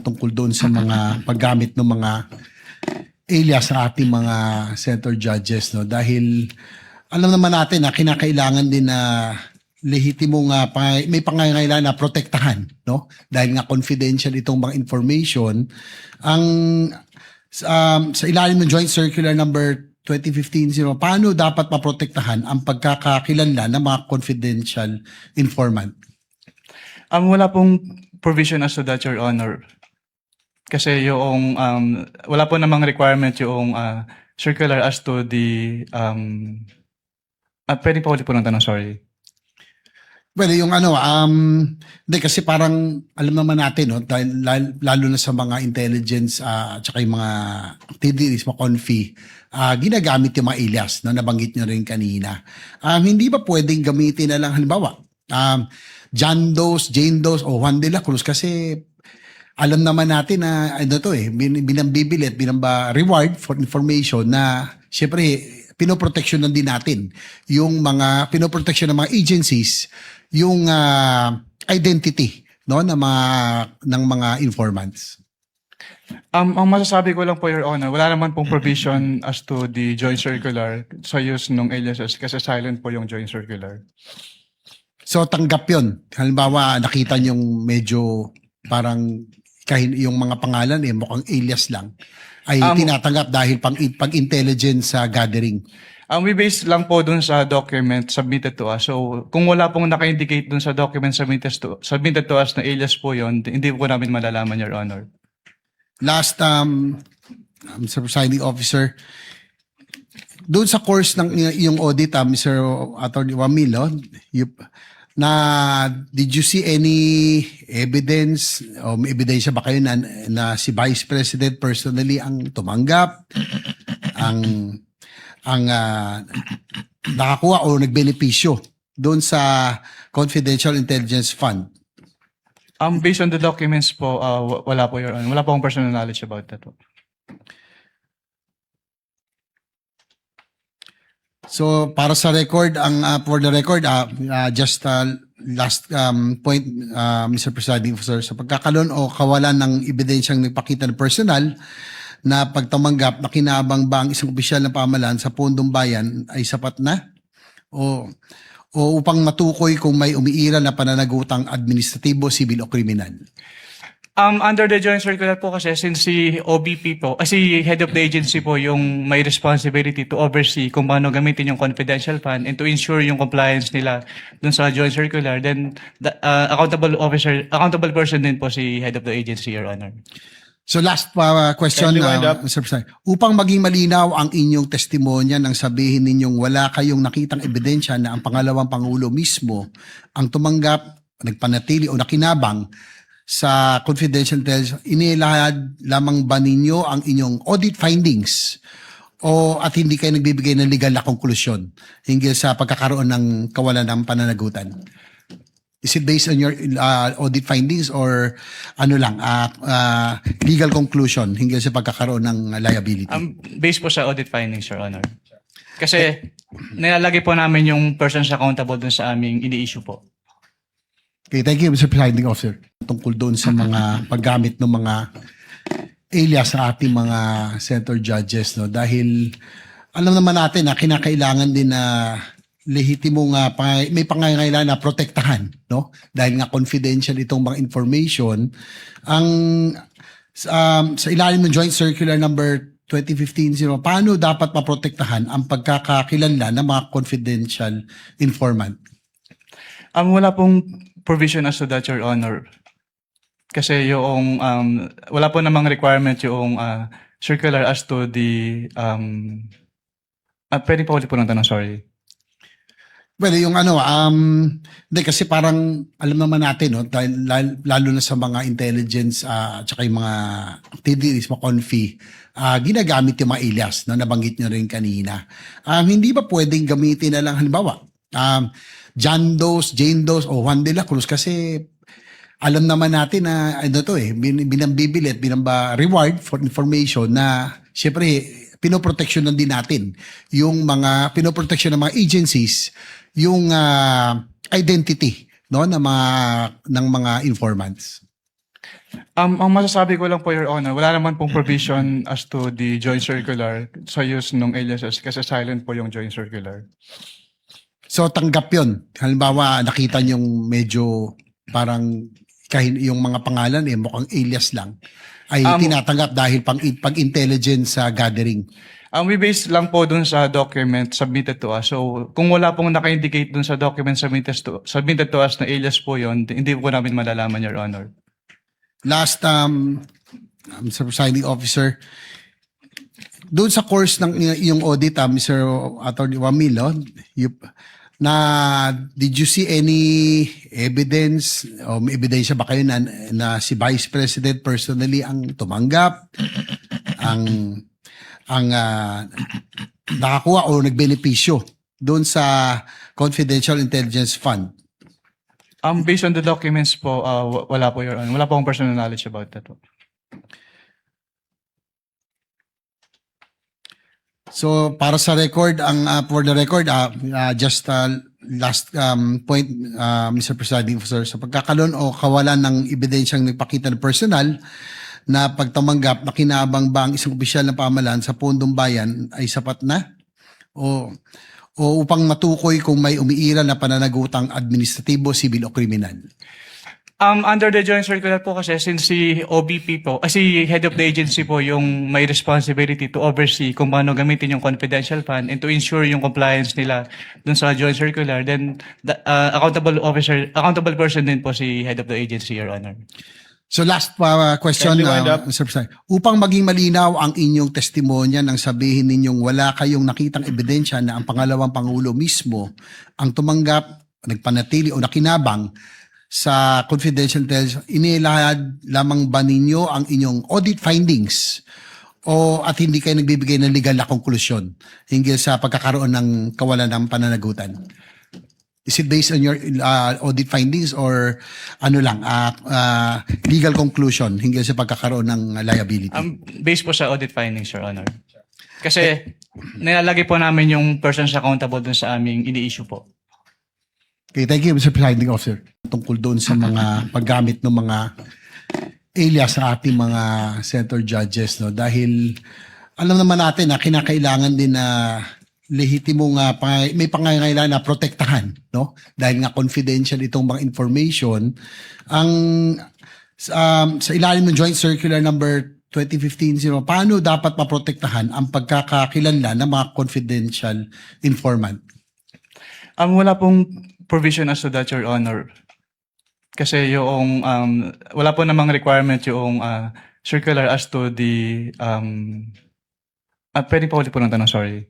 tungkol doon sa mga paggamit ng mga alias sa ating mga senator judges, no, dahil alam naman natin na kinakailangan din na lehitimong may pangangailangan na protektahan, no, dahil nga confidential itong mga information. Ang sa ilalim ng Joint Circular number 2015-0, paano dapat maprotektahan ang pagkakakilanlan ng mga confidential informant? Wala pong provision as to that, Your Honor. Kasi yung wala po namang requirement yung circular as to the pwede pa ulit po ng tanong, sorry. Well, yung hindi kasi parang alam naman natin, no, dahil lalo na sa mga intelligence at saka yung mga activities, mga confi, ginagamit yung mga alias, no, nabanggit nyo rin kanina. Hindi ba pwedeng gamitin na lang, halimbawa, John Does, Jane Does, o Juan de la Cruz, kasi alam naman natin na binambibilit, reward for information na siyempre pinoproteksyonan din natin yung mga pinoproteksyon ng mga agencies yung identity, no, ng mga informants. Ang masasabi ko lang po, Your Honor, wala naman pong provision as to the joint circular sa use ng aliases kasi silent po yung joint circular. So tanggap yun. Halimbawa, nakita niyong medyo parang yung mga pangalan mukhang alias lang, ay tinatanggap dahil pang-intelligence gathering. We base lang po dun sa document submitted to us. So kung wala pong naka-indicate dun sa document submitted to us na alias po yun, hindi po namin malalaman, Your Honor. Last, Mr. Presiding Officer, doon sa course ng yung audit, Mr. Attorney Wamilo, did you see any evidence o may ebidensya ba kayo na si Vice President personally ang tumanggap, ang nakakuha o nagbenepisyo doon sa Confidential Intelligence Fund? Based on the documents po, wala po, Your Honor. Wala po akong personal knowledge about that po. So para sa record, for the record, just last point, Mr. Presiding Officer, sa pagkakaroon o kawalan ng ebidensyang nagpakita ng personal na pagtamanggap na kinabang ba ang isang opisyal ng pamahalaan sa pondong bayan ay sapat na? O upang matukoy kung may umiiral na pananagutang administratibo, sibil o kriminal? Under the joint circular po kasi since si OBP po, si head of the agency po yung may responsibility to oversee kung paano gamitin yung confidential fund and to ensure yung compliance nila dun sa joint circular, then the accountable person din po si head of the agency, Your Honor. So last question, Mr. President. Upang maging malinaw ang inyong testimonya nang sabihin ninyong wala kayong nakitang ebidensya na ang pangalawang Pangulo mismo ang tumanggap, nagpanatili o nakinabang sa confidential intelligence, inilahad lamang ba ninyo ang inyong audit findings at hindi kayo nagbibigay ng legal na konklusyon hinggil sa pagkakaroon ng kawalan ng pananagutan? Is it based on your audit findings or legal conclusion hinggil sa pagkakaroon ng liability? Based po sa audit findings, Your Honor. Kasi nilalagay po namin yung persons accountable dun sa aming ini-issue po. Okay, thank you, Mr. Presiding Officer. Tungkol doon sa mga paggamit ng mga alias sa ating mga senator judges, no, dahil alam naman natin na kinakailangan din na lehitimong may pangangailangan na protektahan, no, dahil nga confidential itong mga information. Sa ilalim ng Joint Circular number 2015-0, paano dapat maprotektahan ang pagkakakilanlan ng mga confidential informant? Wala pong provision as to that, Your Honor. Kasi yung wala po namang requirement yung circular as to the pwede pa ulit po ng tanong, sorry. Well, yung hindi kasi parang alam naman natin, no, dahil lalo na sa mga intelligence at saka yung mga activities, mga confi, ginagamit yung mga alias, no, nabanggit nyo rin kanina. Hindi ba pwedeng gamitin na lang, halimbawa, John Does, Jane Does, o Juan de la Cruz, kasi alam naman natin na binambibilit, reward for information na siyempre pinoproteksyonan din natin yung mga pinoproteksyon ng mga agencies yung identity, no, ng mga informants. Ang masasabi ko lang po, Your Honor, wala naman pong provision as to the joint circular sa use ng aliases kasi silent po yung joint circular. So tanggap yun. Halimbawa, nakita niyong medyo parang yung mga pangalan mukhang alias lang, ay tinatanggap dahil pag-intelligence gathering. We base lang po dun sa document submitted to us. So, kung wala pong naka-indicate dun sa document submitted to us na alias po yon, hindi po namin malalaman, Your Honor. Last, Mr. Presiding Officer, doon sa course ng yung audit, Mr. Attorney Wamilo, did you see any evidence o may ebidensya ba kayo na si Vice President personally ang tumanggap, ang nakakuha o nagbenepisyo doon sa Confidential Intelligence Fund? Based on the documents po, wala po, Your Honor. Wala po akong personal knowledge about that po. So para sa record, for the record, just last point, Mr. Presiding Officer, sa pagkakaroon o kawalan ng ebidensyang nagpakita ng personal na pagtamanggap na kinabang ba ang isang opisyal ng pamahalaan sa pondong bayan ay sapat na? O upang matukoy kung may umiiral na pananagutang administratibo, sibil o kriminal? Under the joint circular po kasi, since si OBP po, si head of the agency po yung may responsibility to oversee kung paano gamitin yung confidential fund and to ensure yung compliance nila dun sa joint circular, then the accountable person din po si head of the agency, Your Honor. So last question, Kindly wind up. Mr. President. Upang maging malinaw ang inyong testimonya nang sabihin ninyong wala kayong nakitang ebidensya na ang pangalawang Pangulo mismo ang tumanggap, nagpanatili o nakinabang sa confidential intelligence, inilahad lamang ba ninyo ang inyong audit findings at hindi kayo nagbibigay ng legal na konklusyon hinggil sa pagkakaroon ng kawalan ng pananagutan? Is it based on your audit findings or legal conclusion hinggil sa pagkakaroon ng liability? Based po sa audit findings, Your Honor. Kasi nilalagay po namin yung persons accountable dun sa aming ini-issue po. Okay, thank you, Mr. Presiding Officer. Tungkol doon sa mga paggamit ng mga alias sa ating mga senator judges, no? Dahil alam naman natin na kinakailangan din na lehitimong may pangangailangan na protektahan, no? Dahil nga confidential itong mga information. Sa ilalim ng Joint Circular number 2015, paano dapat maprotektahan ang pagkakakilanlan ng mga confidential informant? Wala pong provision as to that, Your Honor. Kasi yung wala po namang requirement yung circular as to the pwede pa ulit po ng tanong, sorry.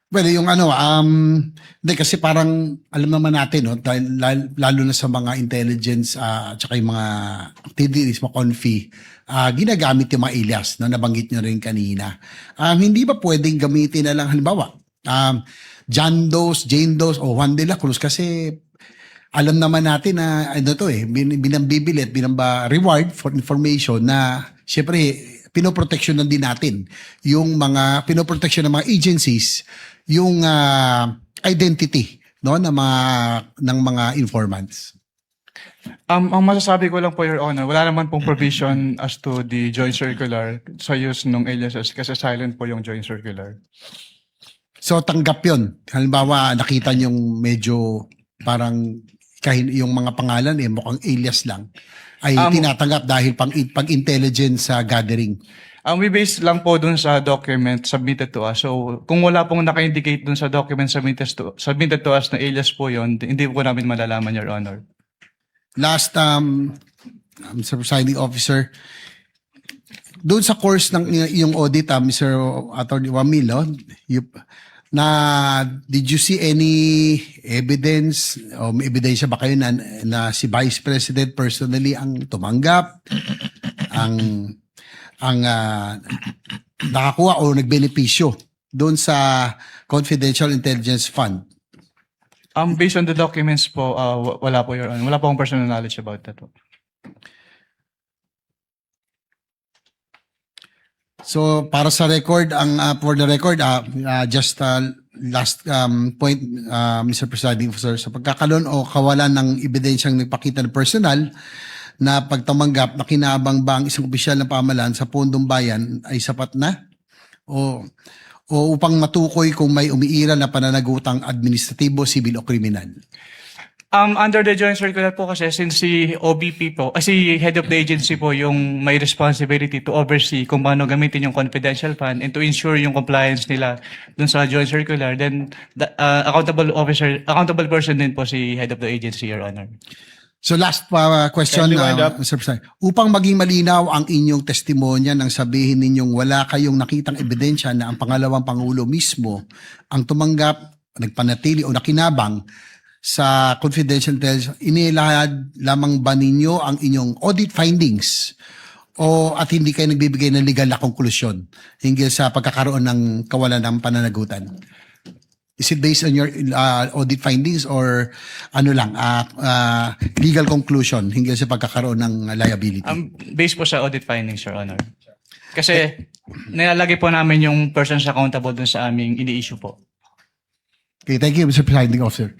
Well, yung hindi kasi parang alam naman natin, no, dahil lalo na sa mga intelligence at saka yung mga activities, mga confi, ginagamit yung mga alias na nabanggit nyo rin kanina. Hindi ba pwedeng gamitin na lang halimbawa John Doe, Jane Doe o Juan de la Cruz, kasi alam naman natin na binambibilit, reward for information na syempre pinoproteksyonan din natin yung mga pinoproteksyon ng mga agencies yung identity, no, ng mga informants. Ang masasabi ko lang po, Your Honor, wala naman pong provision as to the joint circular sa use ng aliases kasi silent po yung joint circular. So tanggap yun. Halimbawa, nakita niyong medyo parang yung mga pangalan mukhang alias lang, ay tinatanggap dahil pag-intelligence gathering. We base lang po dun sa document submitted to us. So, kung wala pong naka-indicate dun sa document submitted to us na alias po yon, hindi po namin malalaman, Your Honor. Last, Mr. Presiding Officer, doon sa course ng yung audit, Mr. Attorney Wamilo, did you see any evidence o may ebidensya ba kayo na si Vice President personally ang tumanggap, ang nakakuha o nagbenepisyo doon sa Confidential Intelligence Fund? Based on the documents po, wala po, Your Honor. Wala po akong personal knowledge about that po. So para sa record, for the record, just last point, Mr. Presiding Officer, sa pagkakaroon o kawalan ng ebidensyang nagpakita ng personal na pagtamanggap na kinabang ba ang isang opisyal ng pamahalaan sa pondong bayan ay sapat na? O upang matukoy kung may umiiral na pananagutang administratibo, sibil o kriminal? Under the joint circular po kasi, since si OBP po, si head of the agency po yung may responsibility to oversee kung paano gamitin yung confidential fund and to ensure yung compliance nila dun sa joint circular, then the accountable person din po si head of the agency, Your Honor. So last question, Kindly wind up. Mr. President. Upang maging malinaw ang inyong testimonya nang sabihin ninyong wala kayong nakitang ebidensya na ang pangalawang Pangulo mismo ang tumanggap, nagpanatili o nakinabang sa confidential intelligence, inilahad lamang ba ninyo ang inyong audit findings at hindi kayo nagbibigay ng legal na konklusyon hinggil sa pagkakaroon ng kawalan ng pananagutan? Is it based on your audit findings or legal conclusion hinggil sa pagkakaroon ng liability? Based po sa audit findings, Your Honor. Kasi nilalagay po namin yung persons accountable dun sa aming ini-issue po. Okay, thank you, Mr. Presiding Officer.